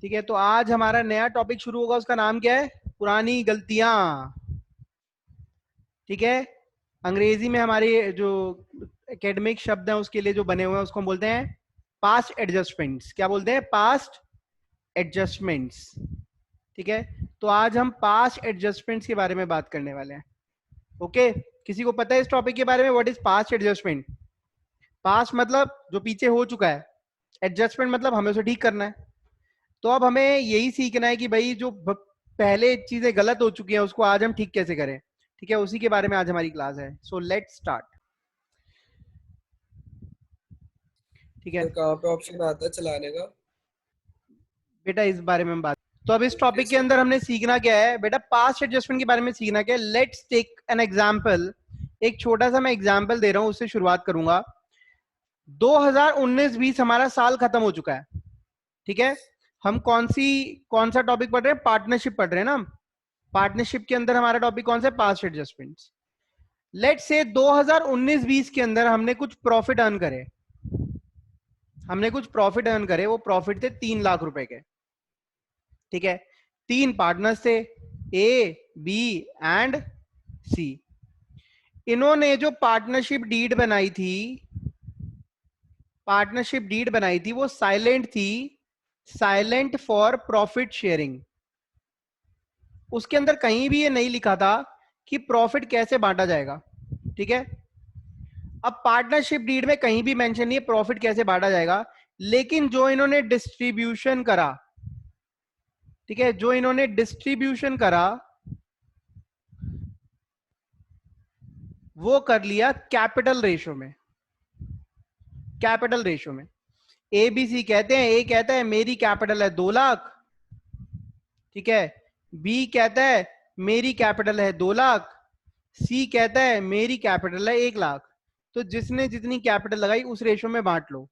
ठीक है, तो आज हमारा नया टॉपिक शुरू होगा, उसका नाम क्या है? पुरानी गलतियां। ठीक है, अंग्रेजी में हमारे जो एकेडमिक शब्द हैं उसके लिए जो बने हुए हैं उसको हम बोलते हैं पास्ट एडजस्टमेंट्स। क्या बोलते हैं? Past adjustments. ठीक है, तो आज हम पास्ट एडजस्टमेंट्स के बारे में बात करने वाले हैं। ओके, किसी को पता है इस टॉपिक के बारे में? What is past adjustment? Past मतलब जो पीछे हो चुका है, एडजस्टमेंट मतलब हमें उसे ठीक करना है। तो अब हमें यही सीखना है कि भाई जो पहले चीजें गलत हो चुकी हैं उसको आज हम ठीक कैसे करें। ठीक है, उसी के बारे में आज हमारी क्लास है। So let's start. ठीक है फिर कहाँ पे ऑप्शन आता है चलाने का? बेटा, इस बारे में हम बात, तो अब इस टॉपिक के कैसे? अंदर हमने सीखना क्या है बेटा? पास्ट एडजस्टमेंट के बारे में सीखना क्या है। Let's take an example. एक छोटा सा मैं एग्जांपल दे रहा हूं, उससे शुरुआत करूंगा। 2019-20 हमारा साल खत्म हो चुका है। ठीक है, हम कौन सा टॉपिक पढ़ रहे हैं? पार्टनरशिप पढ़ रहे हैं ना। पार्टनरशिप के अंदर हमारा टॉपिक कौन सा है? Past adjustments. लेट्स से 2019-20 के अंदर हमने कुछ प्रॉफिट अर्न करे। वो प्रॉफिट थे 3 लाख रुपए के। ठीक है, 3 पार्टनर्स थे, ए, बी एंड सी। इन्होंने जो पार्टनरशिप डीड बनाई थी वो साइलेंट थी, साइलेंट फॉर प्रॉफिट शेयरिंग। उसके अंदर कहीं भी ये नहीं लिखा था कि प्रॉफिट कैसे बांटा जाएगा। ठीक है, अब पार्टनरशिप डीड में कहीं भी मेंशन नहीं है प्रॉफिट कैसे बांटा जाएगा। लेकिन जो इन्होंने डिस्ट्रीब्यूशन करा, ठीक है, जो इन्होंने डिस्ट्रीब्यूशन करा वो कर लिया कैपिटल रेशो में। कैपिटल रेशो में ए बी सी कहते हैं, ए कहता है मेरी कैपिटल है 2 लाख। ठीक है, बी कहता है मेरी कैपिटल है 2 लाख। सी कहता है मेरी कैपिटल है 1 लाख। तो जिसने जितनी कैपिटल लगाई उस रेशो में बांट लो।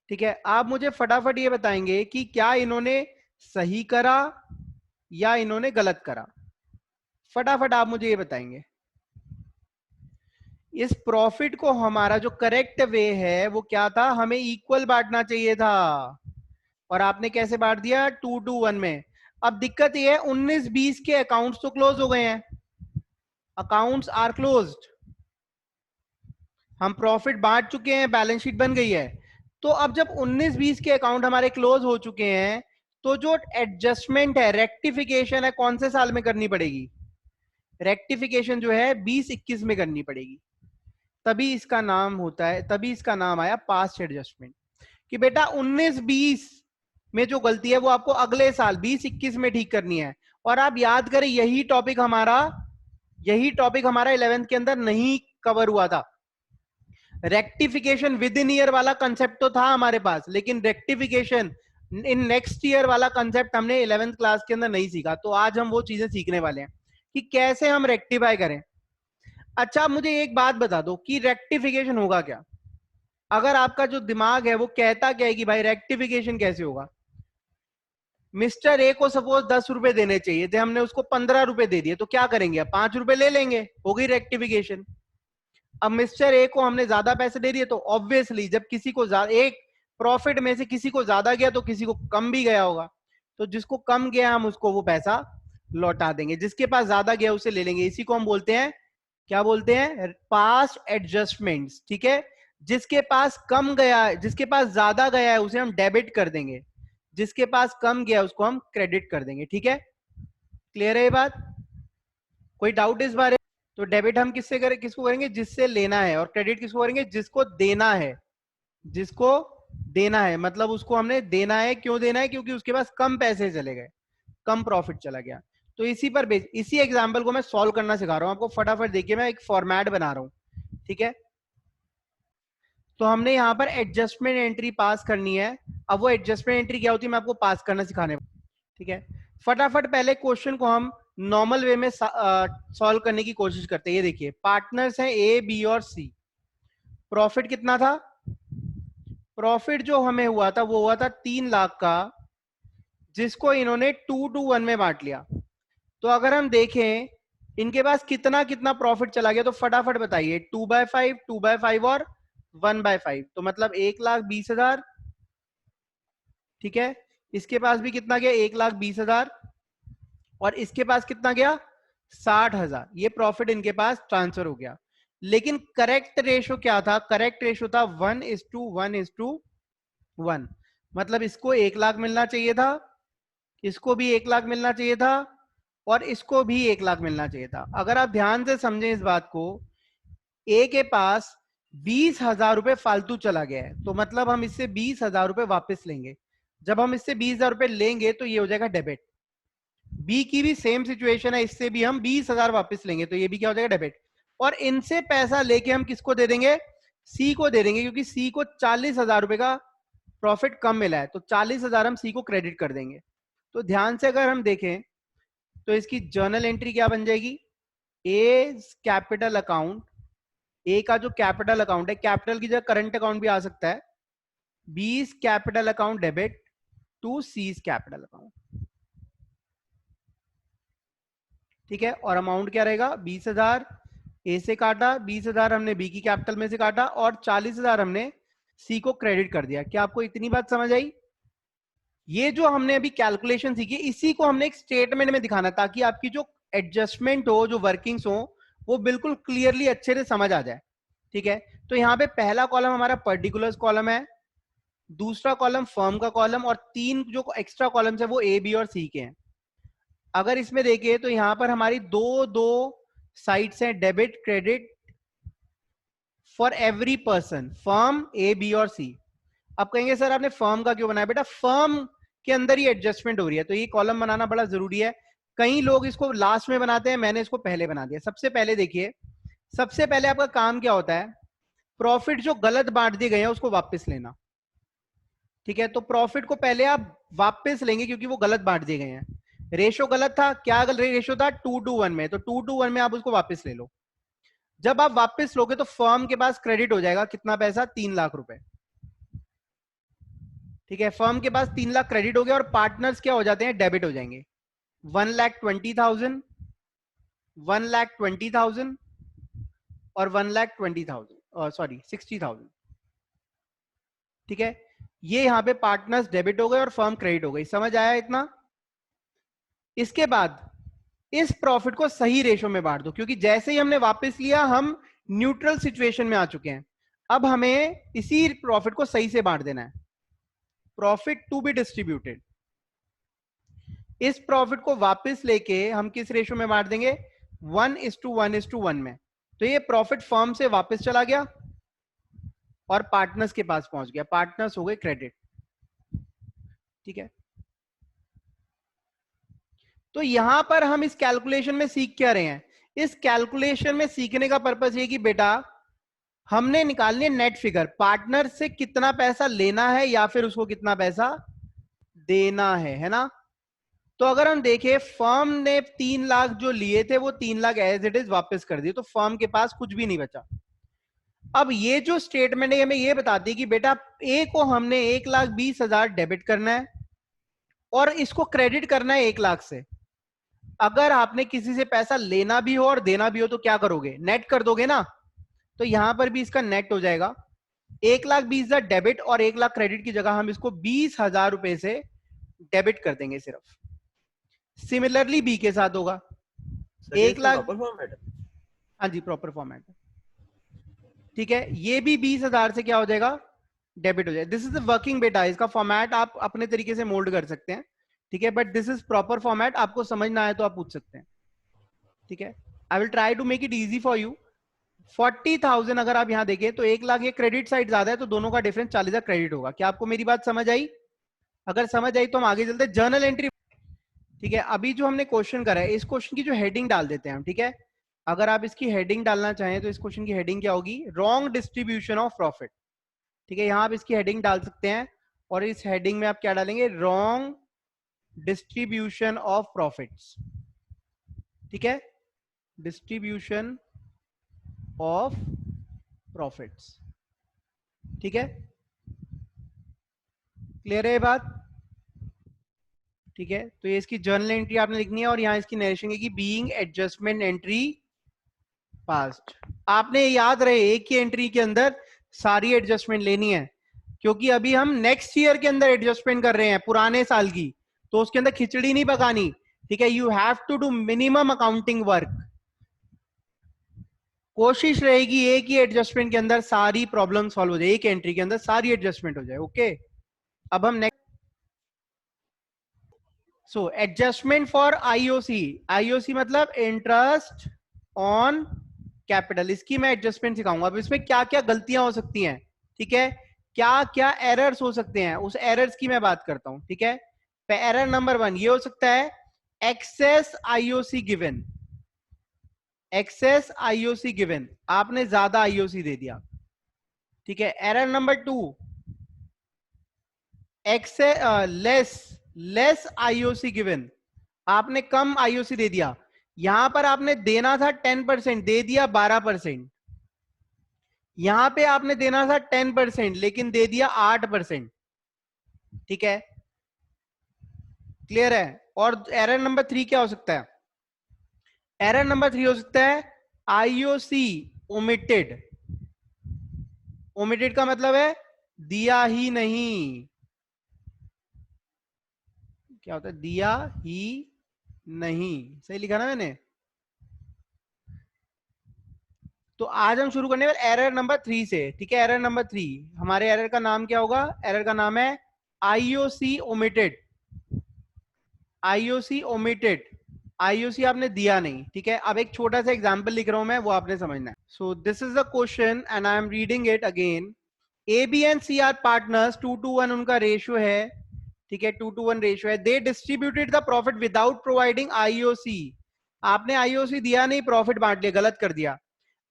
ठीक है, आप मुझे फटाफट ये बताएंगे कि क्या इन्होंने सही करा या इन्होंने गलत करा? फटाफट आप मुझे ये बताएंगे। इस प्रॉफिट को हमारा जो करेक्ट वे है वो क्या था? हमें इक्वल बांटना चाहिए था, और आपने कैसे बांट दिया? 2-1 में। अब दिक्कत ये है 19-20 के अकाउंट्स तो क्लोज हो गए हैं, अकाउंट्स आर क्लोज्ड। हम प्रॉफिट बांट चुके हैं, बैलेंस शीट बन गई है। तो अब जब 19-20 के अकाउंट हमारे क्लोज हो चुके हैं, तो जो एडजस्टमेंट है, रेक्टिफिकेशन है, कौन से साल में करनी पड़ेगी? रेक्टिफिकेशन जो है 20-21 में करनी पड़ेगी। तभी इसका नाम आया पास्ट एडजस्टमेंट। कि बेटा 19-20 में जो गलती है वो आपको अगले साल 20-21 में ठीक करनी है। और आप याद करें यही टॉपिक हमारा 11th के अंदर नहीं कवर हुआ था। रेक्टिफिकेशन विद इन ईयर वाला कंसेप्ट तो था हमारे पास, लेकिन रेक्टिफिकेशन इन नेक्स्ट ईयर वाला कंसेप्ट हमने 11th क्लास के अंदर नहीं सीखा। तो आज हम वो चीजें सीखने वाले हैं कि कैसे हम रेक्टिफाई करें। अच्छा, मुझे एक बात बता दो कि रेक्टिफिकेशन होगा क्या? अगर आपका जो दिमाग है वो कहता क्या है कि भाई रेक्टिफिकेशन कैसे होगा? मिस्टर ए को सपोज 10 रुपए देने चाहिए थे, हमने उसको 15 रुपए दे दिए, तो क्या करेंगे? अब 5 रुपए ले लेंगे, हो गई रेक्टिफिकेशन। अब मिस्टर ए को हमने ज्यादा पैसे दे दिए, तो ऑब्वियसली जब किसी को एक प्रॉफिट में से किसी को ज्यादा गया तो किसी को कम भी गया होगा। तो जिसको कम गया हम उसको वो पैसा लौटा देंगे, जिसके पास ज्यादा गया उसे ले लेंगे। इसी को हम बोलते हैं, क्या बोलते हैं? Past adjustments. ठीक है, जिसके पास कम गया, जिसके पास ज्यादा गया है उसे हम डेबिट कर देंगे, जिसके पास कम गया उसको हम क्रेडिट कर देंगे। ठीक है, क्लियर है ये बात? कोई डाउट इस बारे? तो डेबिट हम किसको करेंगे? जिससे लेना है, और क्रेडिट किसको करेंगे? जिसको देना है। जिसको देना है मतलब उसको हमने देना है। क्यों देना है? क्योंकि उसके पास कम पैसे चले गए, कम प्रॉफिट चला गया। तो इसी एग्जांपल को मैं सॉल्व करना सिखा रहा हूं आपको। फटाफट देखिए, मैं एक फॉर्मेट बना रहा हूं। ठीक है, तो हमने यहां पर एडजस्टमेंट एंट्री पास करनी है। अब वो एडजस्टमेंट एंट्री क्या होती है मैं आपको पास करना सिखाने। ठीक है, फटाफट पहले क्वेश्चन को हम नॉर्मल वे में सॉल्व करने की कोशिश करते हैं। ये देखिए, पार्टनर्स हैं ए, बी और सी। प्रॉफिट कितना था? प्रॉफिट जो हमें हुआ था वो हुआ था 3 लाख का, जिसको इन्होंने 2-1 में बांट लिया। तो अगर हम देखें इनके पास कितना कितना प्रॉफिट चला गया, तो फटाफट बताइए। 2/5, 2/5 और 1/5, तो मतलब 1,20,000, ठीक है, इसके पास भी कितना गया 1,20,000 और इसके पास कितना गया 60,000। ये प्रॉफिट इनके पास ट्रांसफर हो गया। लेकिन करेक्ट रेशो क्या था? करेक्ट रेशो था 1:1:1। मतलब इसको 1,00,000 मिलना चाहिए था, इसको भी 1,00,000 मिलना चाहिए था और इसको भी 1,00,000 मिलना चाहिए था। अगर आप ध्यान से समझें इस बात को, ए के पास 20,000 रुपए फालतू चला गया है, तो मतलब हम इससे 20,000 रुपए वापस लेंगे। जब हम इससे 20,000 रुपए लेंगे तो ये हो जाएगा डेबिट। बी की भी सेम सिचुएशन है, इससे भी हम 20,000 वापस लेंगे तो ये भी क्या हो जाएगा डेबिट। और इनसे पैसा लेके हम किसको दे देंगे? सी को दे देंगे, क्योंकि सी को 40,000 रुपए का प्रॉफिट कम मिला है, तो 40,000 हम सी को क्रेडिट कर देंगे। तो ध्यान से अगर हम देखें तो इसकी जर्नल एंट्री क्या बन जाएगी? ए कैपिटल अकाउंट, ए का जो कैपिटल अकाउंट है, कैपिटल की जगह करंट अकाउंट भी आ सकता है, B's capital account debit to C's capital account. ठीक है, और अमाउंट क्या रहेगा? 20,000 ए से काटा, 20,000 हमने बी की कैपिटल में से काटा और 40,000 हमने सी को क्रेडिट कर दिया। क्या आपको इतनी बात समझ आई? ये जो हमने अभी कैलकुलेशन सीखी, इसी को हमने एक स्टेटमेंट में दिखाना, ताकि आपकी जो एडजस्टमेंट हो, जो वर्किंग्स हो, वो बिल्कुल क्लियरली अच्छे से समझ आ जाए। ठीक है, तो यहाँ पे पहला कॉलम हमारा पर्टिकुलर्स कॉलम है, दूसरा कॉलम फर्म का कॉलम, और तीन जो एक्स्ट्रा कॉलम्स है वो ए बी और सी के हैं। अगर इसमें देखिए तो यहाँ पर हमारी दो दो साइड्स हैं, debit credit for every person, firm A B और सी। अब कहेंगे सर आपने फर्म का क्यों बनाया? बेटा फर्म के अंदर ही एडजस्टमेंट हो रही है, तो ये कॉलम बनाना बड़ा जरूरी है। कई लोग इसको लास्ट में बनाते हैं, मैंने इसको पहले बना दिया। सबसे पहले देखिए, सबसे पहले आपका काम क्या होता है? प्रॉफिट जो गलत बांट दिए गए हैं उसको वापस लेना। ठीक है, तो प्रॉफिट को पहले आप वापस लेंगे क्योंकि वो गलत बांट दिए गए हैं। रेशो गलत था, क्या रेशो था? 2:1 में, तो 2:1 में आप उसको वापस ले लो। जब आप वापस लोगे तो फर्म के पास क्रेडिट हो जाएगा कितना पैसा? 3,00,000 रुपए। ठीक है, फर्म के पास 3,00,000 क्रेडिट हो गया और पार्टनर्स क्या हो जाते हैं? डेबिट हो जाएंगे। 1,20,000, 1,20,000 और 1,20,000, सॉरी 60,000। ठीक है, ये यहां पे पार्टनर्स डेबिट हो गए और फर्म क्रेडिट हो गई। समझ आया इतना? इसके बाद इस प्रॉफिट को सही रेशो में बांट दो, क्योंकि जैसे ही हमने वापस लिया हम न्यूट्रल सिचुएशन में आ चुके हैं। अब हमें इसी प्रॉफिट को सही से बांट देना है। प्रॉफिट टू बी डिस्ट्रीब्यूटेड, इस प्रॉफिट को वापस लेके हम किस रेशो में बांट देंगे? 1:1:1 में। तो ये प्रॉफिट फर्म से वापस चला गया और पार्टनर्स के पास पहुंच गया, पार्टनर्स हो गए क्रेडिट। ठीक है, तो यहां पर हम इस कैलकुलेशन में सीख क्या रहे हैं? इस कैलकुलेशन में सीखने का पर्पस ये कि बेटा हमने निकालनी है नेट फिगर, पार्टनर से कितना पैसा लेना है या फिर उसको कितना पैसा देना है ना? तो अगर हम देखें, फर्म ने 3,00,000 जो लिए थे वो 3,00,000 एज इट इज वापस कर दिए, तो फर्म के पास कुछ भी नहीं बचा। अब ये जो स्टेटमेंट है हमें ये बताती है कि बेटा ए को हमने 1,20,000 डेबिट करना है और इसको क्रेडिट करना है 1,00,000 से। अगर आपने किसी से पैसा लेना भी हो और देना भी हो तो क्या करोगे? नेट कर दोगे ना। तो यहां पर भी इसका नेट हो जाएगा, 1,20,000 डेबिट और 1,00,000 क्रेडिट की जगह हम इसको 20,000 रुपए से डेबिट कर देंगे सिर्फ। सिमिलरली बी के साथ होगा, 1,00,000। हाँ जी, प्रॉपर फॉर्मेट है। ठीक है, ये भी 20,000 से क्या हो जाएगा? डेबिट हो जाएगा। दिस इज द वर्किंग बेटा, इसका फॉर्मेट आप अपने तरीके से मोल्ड कर सकते हैं। ठीक है, but this is proper format, आपको समझ ना आए तो आप पूछ सकते हैं। ठीक है, I will try to make it easy for you. 40,000 अगर आप यहां देखें तो 1,00,000 ये क्रेडिट साइड ज्यादा है, तो दोनों का डिफरेंस 40,000 क्रेडिट होगा। क्या आपको मेरी बात समझ आई? अगर समझ आई तो हम आगे चलते हैं। Journal entry. ठीक है, अभी जो हमने क्वेश्चन करा है, इस क्वेश्चन की जो हेडिंग डाल देते हैं हम। ठीक है, अगर आप इसकी हेडिंग डालना चाहें तो इस क्वेश्चन की हेडिंग क्या होगी? Wrong distribution of profit. ठीक है, यहां आप इसकी हेडिंग डाल सकते हैं और इस हेडिंग में आप क्या डालेंगे? Wrong distribution of profits. ठीक है, डिस्ट्रीब्यूशन ऑफ प्रॉफिट्स। ठीक है, क्लियर है ये बात? ठीक है, तो ये इसकी जर्नल एंट्री आपने लिखनी है और यहां इसकी नरेशन है कि बीइंग एडजस्टमेंट एंट्री पास्ट। आपने याद रहे एक ही एंट्री के अंदर सारी एडजस्टमेंट लेनी है। क्योंकि अभी हम नेक्स्ट ईयर के अंदर एडजस्टमेंट कर रहे हैं पुराने साल की, तो उसके अंदर खिचड़ी नहीं पकानी, ठीक है। You have to do minimum accounting work. कोशिश रहेगी एक ही एडजस्टमेंट के अंदर सारी प्रॉब्लम सॉल्व हो जाए, एक एंट्री के अंदर सारी एडजस्टमेंट हो जाए। ओके, अब हम next, so adjustment for IOC. IOC मतलब इंटरेस्ट ऑन कैपिटल, इसकी मैं एडजस्टमेंट सिखाऊंगा। अब इसमें क्या क्या गलतियां हो सकती हैं, ठीक है, क्या क्या एरर्स हो सकते हैं, उस एरर्स की मैं बात करता हूं, ठीक है। एरर नंबर 1 ये हो सकता है, excess IOC given. Excess IOC given, आपने ज्यादा आईओसी दे दिया, ठीक है। Error number 2, less less IOC given, आपने कम आईओसी दे दिया। यहां पर आपने देना था 10%, दे दिया 12%। यहां पे आपने देना था 10% लेकिन दे दिया 8%, ठीक है, क्लियर है। और एरर नंबर 3 क्या हो सकता है, एरर नंबर 3 हो सकता है आईओसी ओमिटेड। ओमिटेड का मतलब है दिया ही नहीं, क्या होता है, दिया ही नहीं, सही लिखा ना मैंने। तो आज हम शुरू करने वाले एरर नंबर 3 से, ठीक है। एरर नंबर 3, हमारे एरर का नाम क्या होगा, एरर का नाम है IOC omitted. IOC omitted, IOC आपने दिया नहीं, ठीक है। अब एक छोटा सा एग्जांपल लिख रहा हूं मैं, वो आपने समझना है। So this is the question and I am reading it again. A B and C are partners, 2:1 उनका रेशियो है, ठीक है, 2:1 रेशियो है। They distributed the profit without providing IOC. आपने आईओसी दिया नहीं, प्रॉफिट बांट लिया, गलत कर दिया।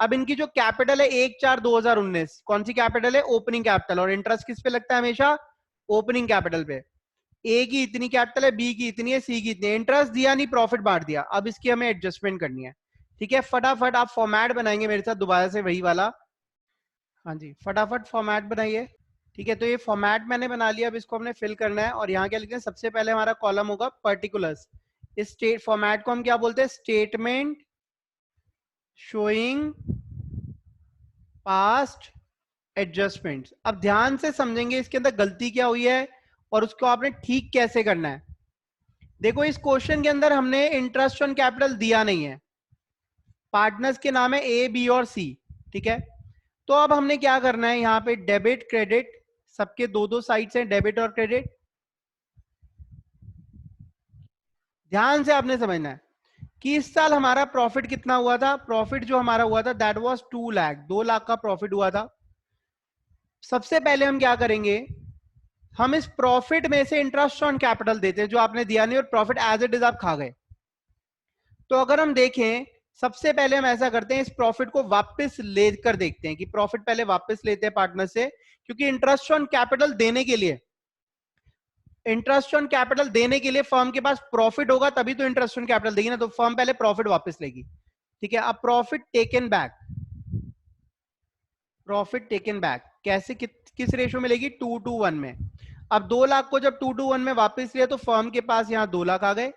अब इनकी जो कैपिटल है 1/4/2019, कौन सी कैपिटल है, ओपनिंग कैपिटल, और इंटरेस्ट किस पे लगता है हमेशा, ओपनिंग कैपिटल पे। ए की इतनी कैपिटल है, बी की इतनी है, सी की इतनी है, इंटरेस्ट दिया नहीं, प्रॉफिट बांट दिया। अब इसकी हमें एडजस्टमेंट करनी है, ठीक है। फटाफट आप फॉर्मेट बनाएंगे मेरे साथ दोबारा से वही वाला, हाँ जी, फटाफट फॉर्मेट बनाइए, ठीक है। तो ये फॉर्मेट मैंने बना लिया, अब इसको हमने फिल करना है। और यहाँ क्या लिखते हैं, सबसे पहले हमारा कॉलम होगा पर्टिकुलर्स। इस स्टेट फॉर्मेट को हम क्या बोलते हैं, स्टेटमेंट शोइंग पास्ट एडजस्टमेंट्स। अब ध्यान से समझेंगे इसके अंदर गलती क्या हुई है और उसको आपने ठीक कैसे करना है। देखो इस क्वेश्चन के अंदर हमने इंटरेस्ट ऑन कैपिटल दिया नहीं है, पार्टनर्स के नाम है ए बी और सी, ठीक है। तो अब हमने क्या करना है, यहाँ पे डेबिट क्रेडिट, सबके दो दो साइड्स हैं, डेबिट और क्रेडिट। ध्यान से आपने समझना है कि इस साल हमारा प्रॉफिट कितना हुआ था, प्रॉफिट जो हमारा हुआ था दैट वाज 2 लाख, 2 लाख का प्रॉफिट हुआ था। सबसे पहले हम क्या करेंगे, हम इस प्रॉफिट में से इंटरेस्ट ऑन कैपिटल देते हैं जो आपने दिया नहीं, और प्रॉफिट एज इट इज आप खा गए। तो अगर हम देखें, सबसे पहले हम ऐसा करते हैं, इस प्रॉफिट को वापस लेकर देखते हैं कि प्रॉफिट पहले वापस लेते हैं पार्टनर से, क्योंकि इंटरेस्ट ऑन कैपिटल देने के लिए, इंटरेस्ट ऑन कैपिटल देने के लिए फर्म के पास प्रॉफिट होगा तभी तो इंटरेस्ट ऑन कैपिटल देगी ना, तो फर्म पहले प्रॉफिट वापस लेगी, ठीक है। अब profit taken back, profit taken back कैसे, किस रेशो में लेगी, 2:1 में। अब 2 लाख को जब 2:1 में वापस लिया तो फर्म के पास यहां 2 लाख आ गए,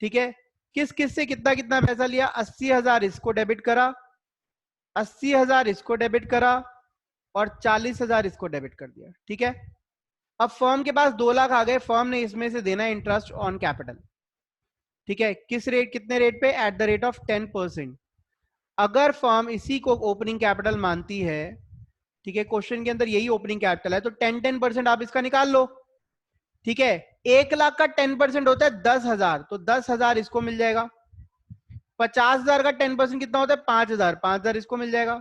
ठीक है। किस किस से कितना कितना पैसा लिया, 80,000 इसको डेबिट करा, 80,000 इसको डेबिट करा, और 40,000 इसको डेबिट कर दिया, ठीक है। अब फर्म के पास 2 लाख आ गए, फर्म ने इसमें से देना है इंटरेस्ट ऑन कैपिटल, ठीक है। किस रेट, कितने रेट पे, एट द रेट ऑफ 10%। अगर फर्म इसी को ओपनिंग कैपिटल मानती है, ठीक है, क्वेश्चन के अंदर यही ओपनिंग कैपिटल है, तो 10% आप इसका निकाल लो, ठीक है। 1 लाख का 10% होता है 10,000, तो 10,000 इसको मिल जाएगा। 50,000 का 10% कितना होता है, 5,000, 5,000 इसको मिल जाएगा,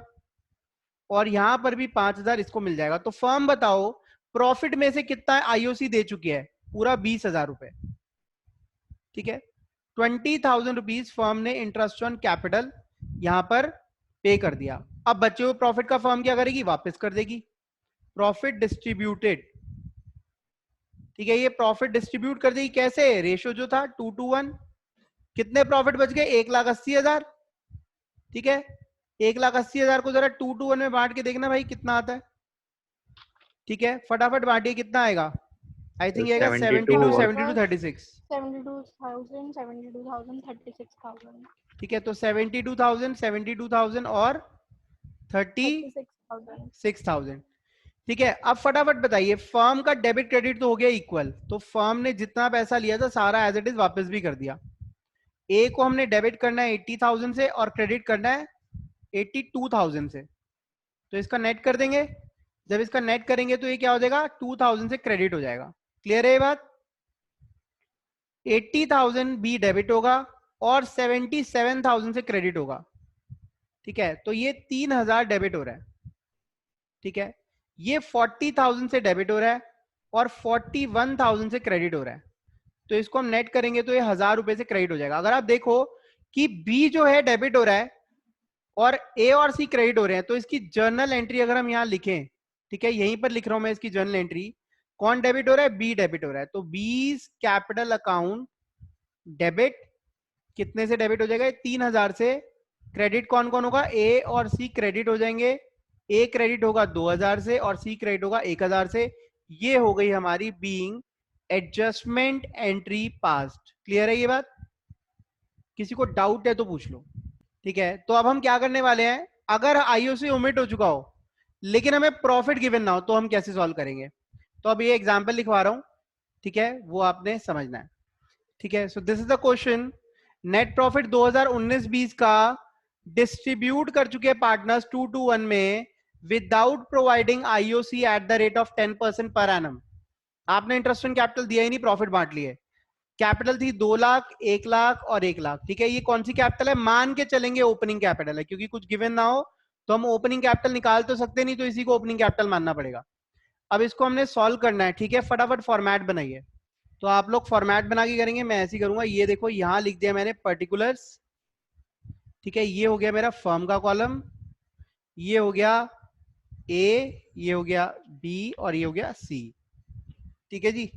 और यहां पर भी 5,000 इसको मिल जाएगा। तो फर्म बताओ प्रॉफिट में से कितना आईओसी दे चुकी है, पूरा 20,000 रुपए, ठीक है। 20,000 रुपीज फर्म ने इंटरेस्ट ऑन कैपिटल यहां पर पे कर दिया। अब बचे हुए प्रॉफिट का फर्म क्या करेगी, वापस कर देगी। प्रॉफिट डिस्ट्रीब्यूटेड, ठीक है, ये प्रॉफिट डिस्ट्रीब्यूट कर देगी कैसे, रेशियो जो था 2:1, कितने प्रॉफिट बच गए, 1,80,000, ठीक है। 1,80,000 को जरा 2:1 में बांट के देखना भाई कितना आता है, ठीक है, फटाफट बांटिए, कितना आएगा, आई थिंक आएगा 72, 72, 36, 72,000, 72,000, 36,000, ठीक है। तो 72,000, 72,000 और 36,000, 36,000, ठीक है, अब फटाफट बताइए, फर्म का डेबिट क्रेडिट तो हो गया इक्वल, तो फर्म ने जितना पैसा लिया था सारा एज इट इज वापस भी कर दिया। ए को हमने डेबिट करना है 80,000 से और क्रेडिट करना है 82,000 से, तो इसका नेट कर देंगे। जब इसका नेट करेंगे तो ये क्या हो जाएगा, 2,000 से क्रेडिट हो जाएगा। क्लियर है ये बात? 80,000 बी डेबिट होगा और 77,000 से क्रेडिट होगा। ठीक है, तो ये 3,000 डेबिट हो रहा है। ठीक है, ये 40,000 से डेबिट हो रहा है और 41,000 से क्रेडिट हो रहा है। तो इसको हम नेट करेंगे तो ये 1,000 रुपए से क्रेडिट हो जाएगा। अगर आप देखो कि बी जो है डेबिट हो रहा है और ए और सी क्रेडिट हो रहे हैं, तो इसकी जर्नल एंट्री अगर हम यहाँ लिखें, ठीक है, यहीं पर लिख रहा हूं मैं इसकी जर्नल एंट्री, कौन डेबिट हो रहा है, बी डेबिट हो रहा है। तो बीज कैपिटल अकाउंट डेबिट कितने से डेबिट हो जाएगा, 3,000 से। क्रेडिट कौन कौन होगा, ए और सी क्रेडिट हो जाएंगे। ए क्रेडिट होगा 2,000 से और सी क्रेडिट होगा 1,000 से। ये हो गई हमारी being adjustment entry past. Clear है ये बात? किसी को डाउट है तो पूछ लो। ठीक है, तो अब हम क्या करने वाले हैं, अगर आईओसी ओमिट हो चुका हो लेकिन हमें प्रॉफिट गिवन ना हो तो हम कैसे सॉल्व करेंगे। तो अब ये एग्जांपल लिखवा रहा हूं, ठीक है, वो आपने समझना है। ठीक है, so this is the question. Net profit 2019-20 का डिस्ट्रीब्यूट कर चुके पार्टनर्स 2:1 में without providing IOC at the rate of 10% per annum. आपने इंटरेस्ट ऑन कैपिटल दिया ही नहीं, प्रॉफिट बांट लिए। कैपिटल थी 2 लाख, 1 लाख और 1 लाख। ठीक है, ये कौन सी कैपिटल है, मान के चलेंगे ओपनिंग कैपिटल है, क्योंकि कुछ गिवन ना हो तो हम ओपनिंग कैपिटल निकाल तो सकते नहीं, तो इसी को ओपनिंग कैपिटल मानना पड़ेगा। अब इसको हमने सॉल्व करना है। ठीक है, फटाफट फॉर्मेट बनाइए। तो आप लोग फॉर्मेट बना के करेंगे, मैं ऐसे ही करूंगा। ये देखो यहां लिख दिया मैंने पर्टिकुलर्स। ठीक है, ये हो गया मेरा फर्म का कॉलम, ये हो गया ए, ये हो गया बी और ये हो गया सी। ठीक है जी,